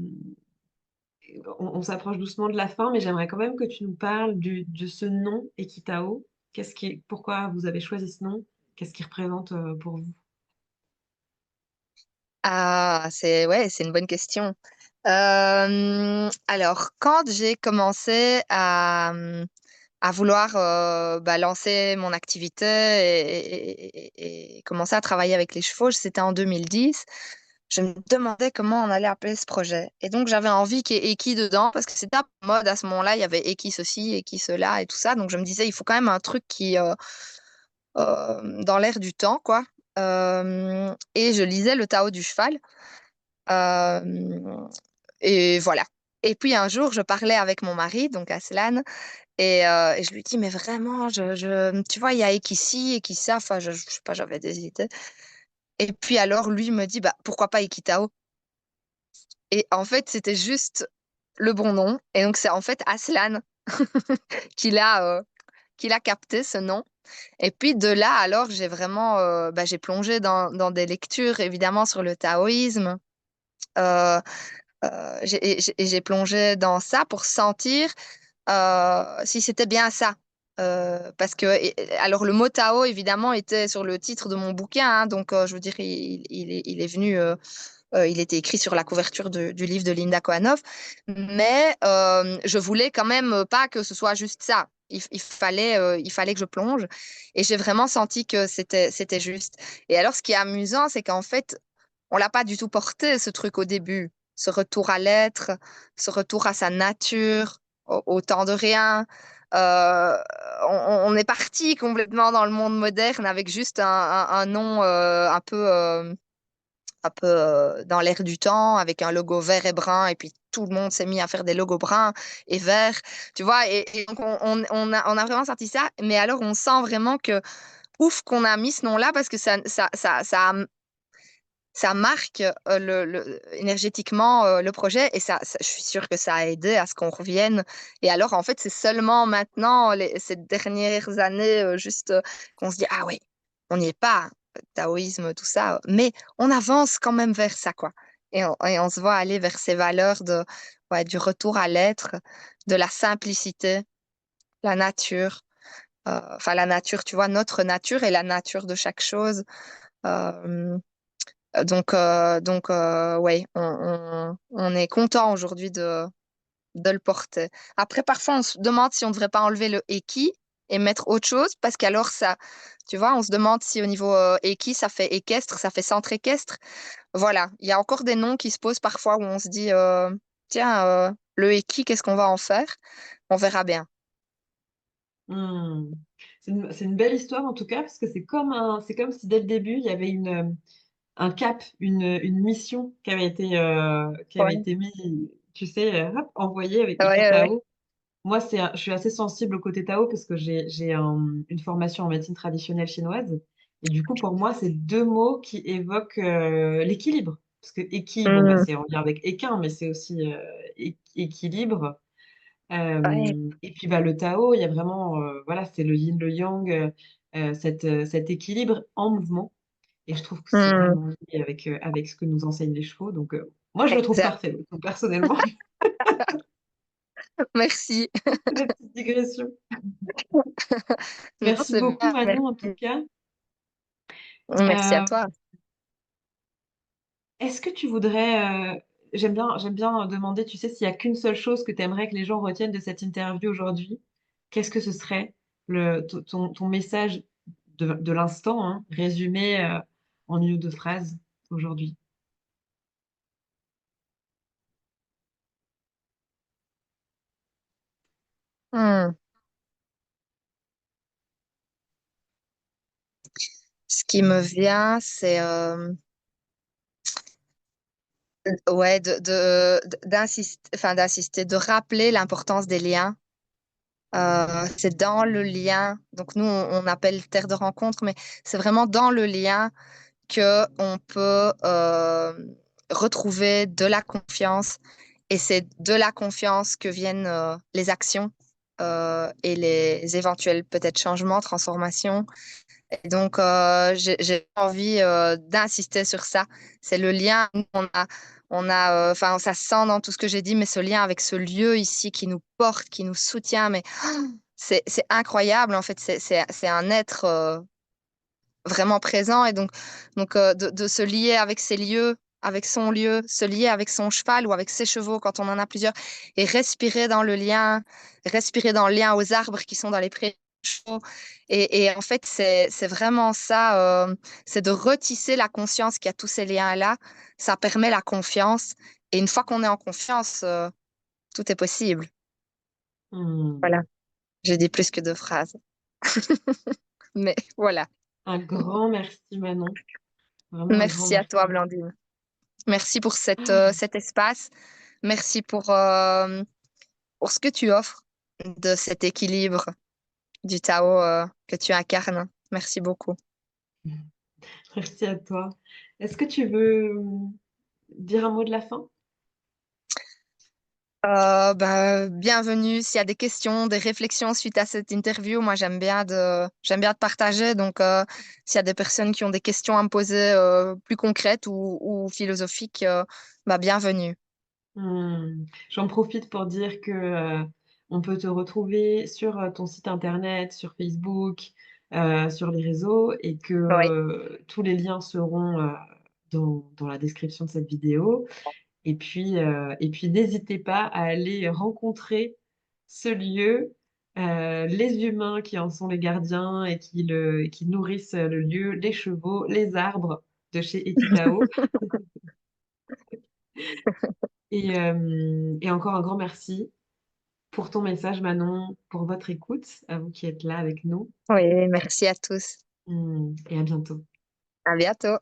on s'approche doucement de la fin, mais j'aimerais quand même que tu nous parles de ce nom Ekitao. Pourquoi vous avez choisi ce nom? Qu'est-ce qu'il représente pour vous? Ah, c'est ouais, c'est une bonne question. Alors, quand j'ai commencé à vouloir bah, lancer mon activité et commencer à travailler avec les chevaux, c'était en 2010. Je me demandais comment on allait appeler ce projet. Et donc, j'avais envie qu'il y ait Eki dedans parce que c'était à la mode à ce moment-là. Il y avait Eki ceci, Eki cela et tout ça. Donc, je me disais, il faut quand même un truc qui, dans l'air du temps, quoi. Et je lisais le Tao du cheval. Euh, et voilà. Et puis un jour, je parlais avec mon mari, donc Aslan, et je lui dis, mais vraiment, tu vois, il y a Ekissi, Ekissa, enfin, je sais pas, j'avais des idées. Et puis alors, lui me dit, bah, pourquoi pas Ekitao? Et en fait, c'était juste le bon nom. Et donc, c'est en fait Aslan qui l'a capté, ce nom. Et puis de là, alors, j'ai vraiment, bah, j'ai plongé dans des lectures, évidemment, sur le taoïsme. Euh, j'ai plongé dans ça pour sentir si c'était bien ça. Parce que, alors le mot Tao, évidemment, était sur le titre de mon bouquin, hein, donc je veux dire, il est venu, il était écrit sur la couverture du livre de Linda Kohanov, mais je voulais quand même pas que ce soit juste ça. Il fallait que je plonge, et j'ai vraiment senti que c'était juste. Et alors, ce qui est amusant, c'est qu'en fait, on l'a pas du tout porté, ce truc au début, ce retour à l'être, ce retour à sa nature, au temps de rien. Euh, on est parti complètement dans le monde moderne avec juste un nom un peu dans l'air du temps, avec un logo vert et brun, et puis tout le monde s'est mis à faire des logos bruns et verts, tu vois, et donc on a vraiment sorti ça, mais alors on sent vraiment que ouf qu'on a mis ce nom-là parce que ça marque énergétiquement le projet et je suis sûre que ça a aidé à ce qu'on revienne. Et alors, en fait, c'est seulement maintenant, ces dernières années, juste qu'on se dit, ah oui, on n'y est pas, taoïsme, tout ça, mais on avance quand même vers ça, quoi. Et on se voit aller vers ces valeurs ouais, du retour à l'être, de la simplicité, la nature. Enfin, la nature, tu vois, notre nature et la nature de chaque chose. Euh, ouais, on est content aujourd'hui de le porter. Après, parfois, on se demande si on ne devrait pas enlever le équi et mettre autre chose, parce qu'alors, ça, tu vois, on se demande si au niveau équi, ça fait équestre, ça fait centre équestre. Voilà, il y a encore des noms qui se posent parfois où on se dit, tiens, Le Eki, qu'est-ce qu'on va en faire? On verra bien. Hmm. C'est une belle histoire en tout cas, parce que c'est comme si dès le début, il y avait un cap, une mission qui avait Ouais, été mis, tu sais, hop, envoyée avec ouais, écrit ouais, ouais. Tao. Moi, je suis assez sensible au côté Tao parce que une formation en médecine traditionnelle chinoise. Et du coup, pour moi, c'est deux mots qui évoquent l'équilibre. Parce que Eki, bon, bah, Hmm, c'est en lien avec équin, mais c'est aussi équilibre. ouais. Et puis bah, le Tao, il y a vraiment, voilà, c'est le yin, le yang, cet équilibre en mouvement. Et je trouve que c'est Hmm, vraiment lié avec ce que nous enseignent les chevaux. Donc, moi, je le trouve exact. parfait, donc, personnellement. Merci. C'est des petites digressions. Non, Merci c'est beaucoup, bien. Manon, en tout Merci. cas. Merci à Euh, toi. Est-ce que tu voudrais, j'aime bien demander, tu sais, s'il n'y a qu'une seule chose que tu aimerais que les gens retiennent de cette interview aujourd'hui, qu'est-ce que ce serait ton message de l'instant, hein, résumé en une ou deux phrases aujourd'hui? Hmm. Ce qui me vient, c'est ouais, d'insister, de rappeler l'importance des liens. C'est dans le lien. Donc nous, on appelle terre de rencontre, mais c'est vraiment dans le lien que on peut retrouver de la confiance. Et c'est de la confiance que viennent les actions et les éventuels peut-être changements, transformations. Et donc, j'ai envie d'insister sur ça. C'est le lien. Enfin, ça se sent dans tout ce que j'ai dit, mais ce lien avec ce lieu ici qui nous porte, qui nous soutient, mais c'est incroyable. En fait, c'est un être vraiment présent. Et donc de se lier avec ses lieux, avec son lieu, se lier avec son cheval ou avec ses chevaux quand on en a plusieurs, et respirer dans le lien aux arbres qui sont dans les prés. Et en fait, c'est vraiment ça, c'est de retisser la conscience qu'il y a tous ces liens-là. Ça permet la confiance. Et une fois qu'on est en confiance, tout est possible. Hmm. Voilà, j'ai dit plus que deux phrases. Mais voilà. Un grand merci, Manon. Vraiment un grand Merci à toi, merci. Blandine. Merci pour cet espace. Merci pour ce que tu offres de cet équilibre du Tao que tu incarnes. Merci beaucoup. Merci à toi. Est-ce que tu veux dire un mot de la fin? Bienvenue. S'il y a des questions, des réflexions suite à cette interview, moi j'aime bien de partager. Donc, s'il y a des personnes qui ont des questions à me poser plus concrètes ou philosophiques, bienvenue. J'en profite pour dire que on peut te retrouver sur ton site internet, sur Facebook, sur les réseaux et que Oui. tous les liens seront dans la description de cette vidéo. Et puis n'hésitez pas à aller rencontrer ce lieu, les humains qui en sont les gardiens et qui nourrissent le lieu, les chevaux, les arbres de chez Ekitao. Et encore un grand merci pour ton message, Manon, pour votre écoute, à vous qui êtes là avec nous. Oui, merci à tous. Et à bientôt. À bientôt.